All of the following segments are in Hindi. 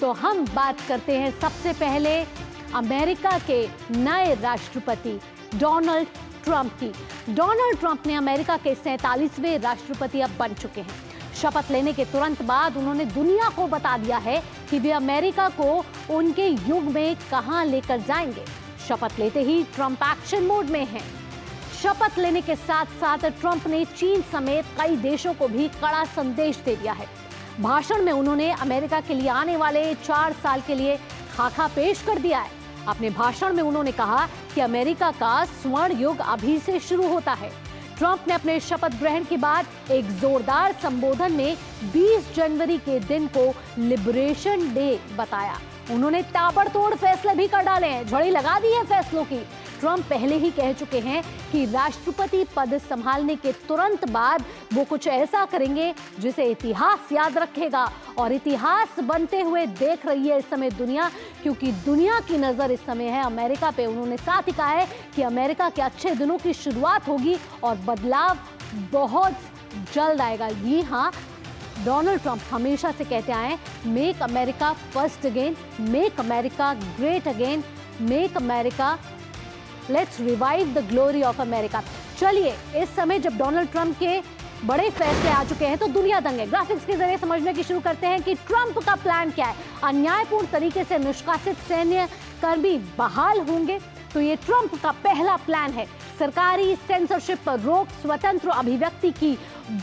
तो हम बात करते हैं सबसे पहले अमेरिका के नए राष्ट्रपति डोनाल्ड ट्रंप की। डोनाल्ड ट्रंप ने अमेरिका के 47वें राष्ट्रपति अब बन चुके हैं। शपथ लेने के तुरंत बाद उन्होंने दुनिया को बता दिया है कि वे अमेरिका को उनके युग में कहां लेकर जाएंगे। शपथ लेते ही ट्रंप एक्शन मोड में हैं। शपथ लेने के साथ साथ ट्रंप ने चीन समेत कई देशों को भी कड़ा संदेश दे दिया है। भाषण में उन्होंने अमेरिका के लिए आने वाले 4 साल के लिए खाका पेश कर दिया है। अपने भाषण में उन्होंने कहा कि अमेरिका का स्वर्ण युग अभी से शुरू होता है। ट्रंप ने अपने शपथ ग्रहण के बाद एक जोरदार संबोधन में 20 जनवरी के दिन को लिबरेशन डे बताया। उन्होंने ताबड़तोड़ फैसले भी कर डाले हैं, झड़ी लगा दी है फैसलों की। ट्रंप पहले ही कह चुके हैं कि राष्ट्रपति पद संभालने के तुरंत बाद वो कुछ ऐसा करेंगे जिसे इतिहास याद रखेगा, और इतिहास बनते हुए देख रही है इस समय दुनिया, क्योंकि दुनिया की नजर इस समय है अमेरिका पे। उन्होंने साथ ही कहा है कि अमेरिका के अच्छे दिनों की शुरुआत होगी और बदलाव बहुत जल्द आएगा। जी हाँ, डोनाल्ड ट्रंप हमेशा से कहते आए make America first again, make America great again, make America, let's revive the glory of America. चलिए, इस समय जब डोनाल्ड ट्रंप के बड़े फैसले आ चुके हैं तो दुनिया दंग है। ग्राफिक्स के जरिए समझने की शुरू करते हैं कि ट्रंप का प्लान क्या है। अन्यायपूर्ण तरीके से निष्कासित सैन्य कर्मी बहाल होंगे, तो ये ट्रंप का पहला प्लान है। सरकारी सेंसरशिप पर रोक, स्वतंत्र अभिव्यक्ति की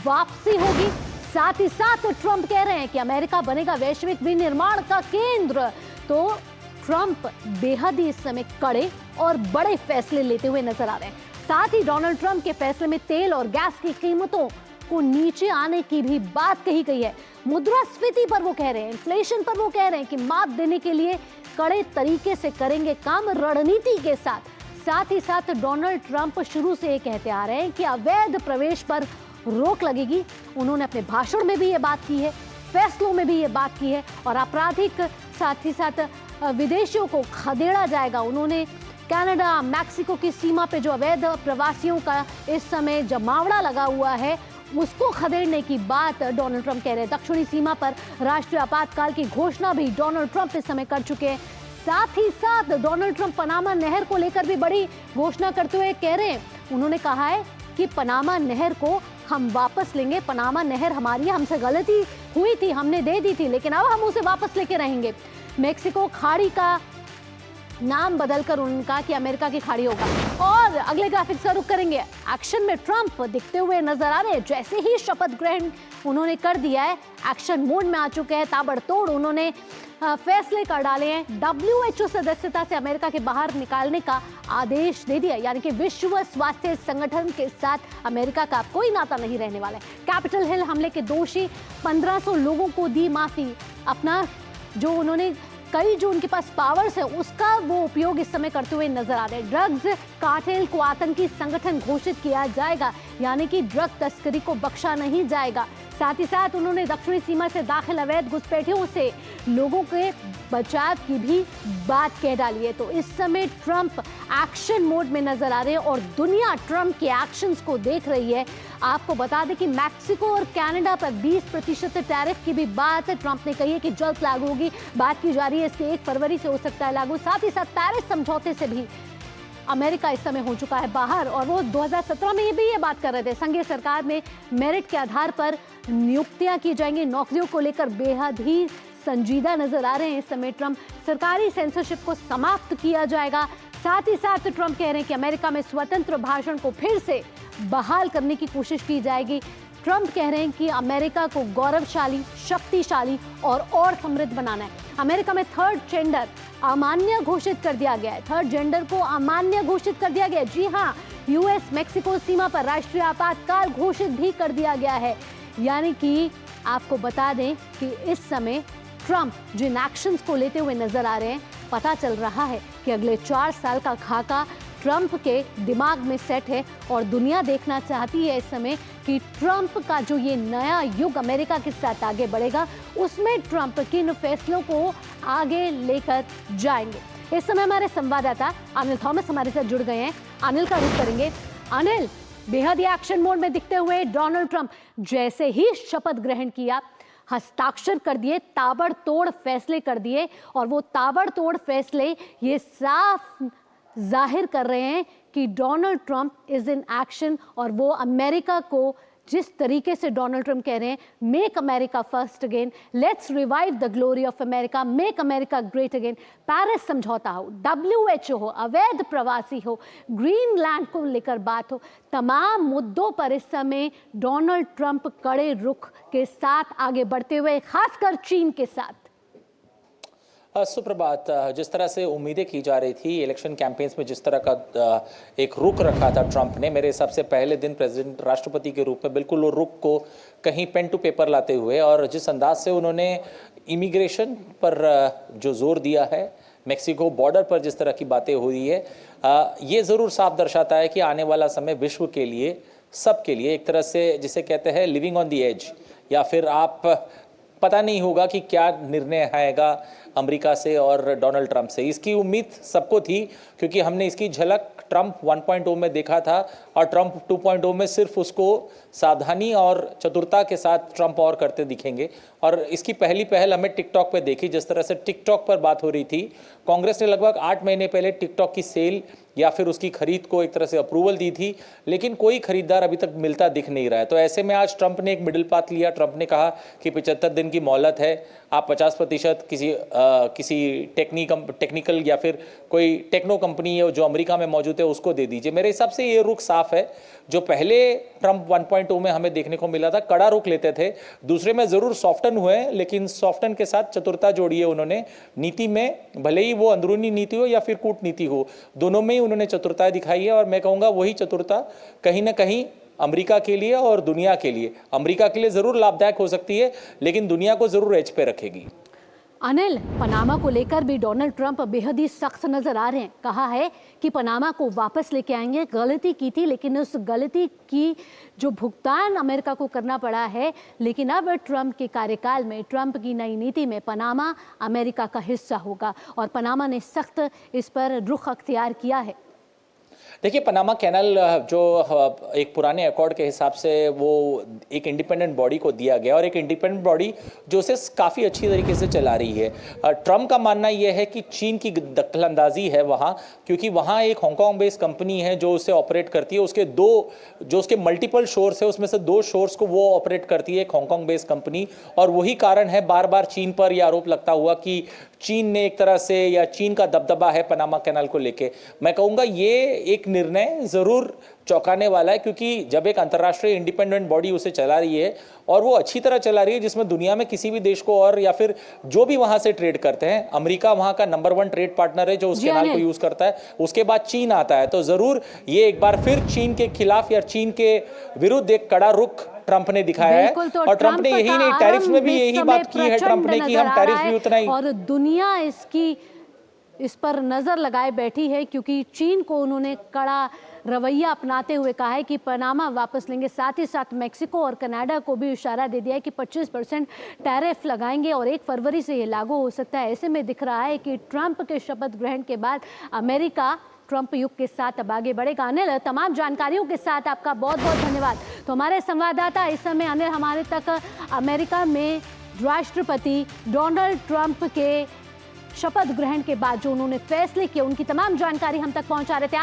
वापसी होगी। साथ ही साथ ट्रंप कह रहे हैं कि अमेरिका बनेगा वैश्विक विनिर्माण का केंद्र। तो ट्रंप बेहद ही इस समय कड़े और बड़े फैसले लेते हुए नजर आ रहे हैं। साथ ही डोनाल्ड ट्रंप के फैसले में तेल और गैस की कीमतों को नीचे आने की भी बात कही गई है। मुद्रास्फीति पर वो कह रहे हैं, इन्फ्लेशन पर वो कह रहे हैं कि मात देने के लिए कड़े तरीके से करेंगे काम, रणनीति के साथ। साथ ही साथ डोनाल्ड ट्रंप शुरू से ये कहते आ रहे हैं कि अवैध प्रवेश पर रोक लगेगी। उन्होंने अपने भाषण में भी ये बात की है, फैसलों में भी ये बात की है, और आपराधिक साथ ही साथ विदेशियों को खदेड़ा जाएगा। उन्होंने कनाडा, मैक्सिको की सीमा पे जो अवैध प्रवासियों का इस समय जमावड़ा लगा हुआ है उसको खदेड़ने की बात डोनाल्ड ट्रंप कह रहे हैं। दक्षिणी सीमा पर राष्ट्रीय आपातकाल की घोषणा भी डोनाल्ड ट्रंप इस समय कर चुके हैं। साथ ही साथ डोनाल्ड ट्रंप पनामा नहर को लेकर भी बड़ी घोषणा करते हुए कह रहे हैं, उन्होंने कहा है कि पनामा नहर को हम वापस लेंगे। पनामा नहर हमारी, हमसे गलती हुई थी, हमने दे दी थी, लेकिन अब हम उसे वापस लेके रहेंगे। मैक्सिको खाड़ी का नाम बदलकर उनका कि अमेरिका की खाड़ी होगा। और अगले ग्राफिक्स का रुख करेंगे। एक्शन में ट्रंप दिखते हुए नजर आ रहे हैं। जैसे ही शपथ ग्रहण उन्होंने कर दिया है, एक्शन मोड में आ चुके हैं। ताबड़तोड़ उन्होंने फैसले कर डाले हैं। WHO सदस्यता से अमेरिका के बाहर निकालने का आदेश दे दिया, यानी कि विश्व स्वास्थ्य संगठन के साथ अमेरिका का कोई नाता नहीं रहने वाला है। कैपिटल हिल हमले के दोषी 1500 लोगों को दी माफी। अपना जो उन्होंने कई जो उनके पास पावर्स है उसका वो उपयोग इस समय करते हुए नजर आ रहे हैं। ड्रग्स कार्टेल को आतंकी संगठन घोषित किया जाएगा, यानी कि ड्रग तस्करी को बख्शा नहीं जाएगा। साथ ही साथ उन्होंने दक्षिणी सीमा से दाखिल अवैध घुसपैठियों से लोगों के बचाव की भी बात कह डाली है। तो इस समय ट्रंप एक्शन मोड में नजर आ रहे हैं और दुनिया ट्रंप के एक्शंस को देख रही है। आपको बता दें कि मैक्सिको और कनाडा पर 20% टैरिफ की भी बात ट्रंप ने कही है कि जल्द लागू होगी। बात की जा रही है इसके 1 फरवरी से हो सकता है लागू। साथ ही साथ पेरिस समझौते से भी अमेरिका इस समय हो चुका है बाहर, और वो 2017 में ये बात कर रहे थे। संघीय सरकार में मेरिट के आधार पर नियुक्तियां की जाएंगी। नौकरियों को लेकर बेहद ही संजीदा नजर आ रहे हैं इस समय ट्रंप। सरकारी सेंसरशिप को समाप्त किया जाएगा। साथ ही साथ ट्रंप कह रहे हैं कि अमेरिका में स्वतंत्र भाषण को फिर से बहाल करने की कोशिश की जाएगी। ट्रंप कह रहे हैं कि अमेरिका को गौरवशाली, शक्तिशाली और समृद्ध बनाना है। अमेरिका में थर्ड जेंडर अमान्य घोषित कर दिया गया है। थर्ड जेंडर को अमान्य घोषित कर दिया गया है। जी हाँ, यूएस मैक्सिको सीमा पर राष्ट्रीय आपातकाल घोषित भी कर दिया गया है। यानी कि आपको बता दें कि इस समय ट्रंप जिन एक्शंस को लेते हुए नजर आ रहे हैं, पता चल रहा है कि अगले 4 साल का खाका ट्रंप के दिमाग में सेट है, और दुनिया देखना चाहती है इस समय कि ट्रंप का जो ये नया युग अमेरिका के साथ आगे बढ़ेगा उसमें ट्रंप किन फैसलों को आगे लेकर जाएंगे। इस समय हमारे संवाददाता अनिल थॉमस हमारे साथ जुड़ गए हैं। अनिल का रुख करेंगे। अनिल, बेहद ही एक्शन मोड में दिखते हुए डोनाल्ड ट्रंप जैसे ही शपथ ग्रहण किया, हस्ताक्षर कर दिए, ताबड़तोड़ फैसले कर दिए, और वो ताबड़तोड़ फैसले ये साफ जाहिर कर रहे हैं कि Donald Trump is in action. और वो अमेरिका को जिस तरीके से डोनाल्ड ट्रंप कह रहे हैं, make America first again, let's revive the glory of America, make America great again. Paris समझौता हो, WHO हो, अवैध प्रवासी हो, ग्रीनलैंड को लेकर बात हो, तमाम मुद्दों पर इस समय डोनाल्ड ट्रंप कड़े रुख के साथ आगे बढ़ते हुए, खासकर चीन के साथ। सुप्रभात। जिस तरह से उम्मीदें की जा रही थी इलेक्शन कैंपेन्स में, जिस तरह का एक रुख रखा था ट्रंप ने, मेरे हिसाब से पहले दिन प्रेसिडेंट राष्ट्रपति के रूप में बिल्कुल वो रुख को कहीं पेन टू पेपर लाते हुए, और जिस अंदाज से उन्होंने इमिग्रेशन पर जो जोर दिया है, मेक्सिको बॉर्डर पर जिस तरह की बातें हुई है, ये ज़रूर साफ दर्शाता है कि आने वाला समय विश्व के लिए, सबके लिए एक तरह से जिसे कहते हैं लिविंग ऑन द एज, या फिर आप पता नहीं होगा कि क्या निर्णय आएगा अमेरिका से और डोनाल्ड ट्रंप से। इसकी उम्मीद सबको थी, क्योंकि हमने इसकी झलक ट्रंप 1.0 में देखा था, और ट्रंप 2.0 में सिर्फ उसको सावधानी और चतुरता के साथ ट्रंप और करते दिखेंगे। और इसकी पहली पहल हमें टिकटॉक पे देखी। जिस तरह से टिकटॉक पर बात हो रही थी, कांग्रेस ने लगभग 8 महीने पहले टिकटॉक की सेल या फिर उसकी खरीद को एक तरह से अप्रूवल दी थी, लेकिन कोई खरीदार अभी तक मिलता दिख नहीं रहा है। तो ऐसे में आज ट्रंप ने एक मिडिल पाथ लिया। ट्रंप ने कहा कि 75 दिन की मोहलत है, आप 50% किसी टेक्निकल या फिर कोई टेक्नो कंपनी है जो अमेरिका में मौजूद है उसको दे दीजिए। मेरे हिसाब से ये रुख साफ है। जो पहले ट्रंप 1.0 में हमें देखने को मिला था, कड़ा रुख लेते थे, दूसरे में ज़रूर सॉफ्टन हुए, लेकिन सॉफ्टन के साथ चतुरता जोड़ी है उन्होंने नीति में, भले ही वो अंदरूनी नीति हो या फिर कूटनीति हो, दोनों में ही उन्होंने चतुरता दिखाई है। और मैं कहूँगा वही चतुरता कहीं ना कहीं अमेरिका के लिए और दुनिया के लिए, अमेरिका के लिए ज़रूर लाभदायक हो सकती है, लेकिन दुनिया को ज़रूर एज पे रखेगी। अनिल, पनामा को लेकर भी डोनाल्ड ट्रंप बेहद ही सख्त नजर आ रहे हैं। कहा है कि पनामा को वापस लेके आएंगे, गलती की थी लेकिन उस गलती की जो भुगतान अमेरिका को करना पड़ा है, लेकिन अब ट्रंप के कार्यकाल में, ट्रंप की नई नीति में पनामा अमेरिका का हिस्सा होगा, और पनामा ने सख्त इस पर रुख अख्तियार किया है। देखिए, पनामा कैनाल जो एक पुराने अकॉर्ड के हिसाब से वो एक इंडिपेंडेंट बॉडी को दिया गया, और एक इंडिपेंडेंट बॉडी जो उसे काफ़ी अच्छी तरीके से चला रही है। ट्रंप का मानना यह है कि चीन की दखलंदाजी है वहाँ, क्योंकि वहाँ एक हांगकांग बेस्ड कंपनी है जो उसे ऑपरेट करती है। उसके मल्टीपल शोर्स है, उसमें से 2 शोर्स को वो ऑपरेट करती है, एक हांगकांग बेस्ड कंपनी। और वही कारण है बार बार चीन पर यह आरोप लगता हुआ कि चीन ने एक तरह से, या चीन का दबदबा है पनामा कैनाल को लेके। मैं कहूँगा ये एक निर्णय ज़रूर चौंकाने वाला है, क्योंकि जब एक अंतर्राष्ट्रीय इंडिपेंडेंट बॉडी उसे चला रही है, और वो अच्छी तरह चला रही है, जिसमें दुनिया में किसी भी देश को, और या फिर जो भी वहाँ से ट्रेड करते हैं, अमेरिका वहाँ का नंबर 1 ट्रेड पार्टनर है जो उस कैनाल को यूज़ करता है, उसके बाद चीन आता है। तो ज़रूर ये एक बार फिर चीन के खिलाफ या चीन के विरुद्ध एक कड़ा रुख ट्रंप ने दिखाया है। तो और ट्रंप ने यही नहीं, टैरिफ में भी यही बात की है ट्रंप ने कि हम टैरिफ भी उतना ही, और दुनिया इस पर नजर लगाए बैठी है, क्योंकि चीन को उन्होंने कड़ा रवैया अपनाते हुए कहा है कि पनामा वापस लेंगे। साथ ही साथ मेक्सिको और कनाडा को भी इशारा दे दिया है कि 25% टैरिफ लगाएंगे, और 1 फरवरी से ये लागू हो सकता है। ऐसे में दिख रहा है कि ट्रंप के शपथ ग्रहण के बाद अमेरिका ट्रंप युग के साथ अब आगे बढ़ेगा। अनिल, तमाम जानकारियों के साथ आपका बहुत बहुत धन्यवाद। तो हमारे संवाददाता इस समय अनिल हमारे तक अमेरिका में राष्ट्रपति डोनाल्ड ट्रंप के शपथ ग्रहण के बाद जो उन्होंने फैसले किए, उनकी तमाम जानकारी हम तक पहुंचा रहे थे।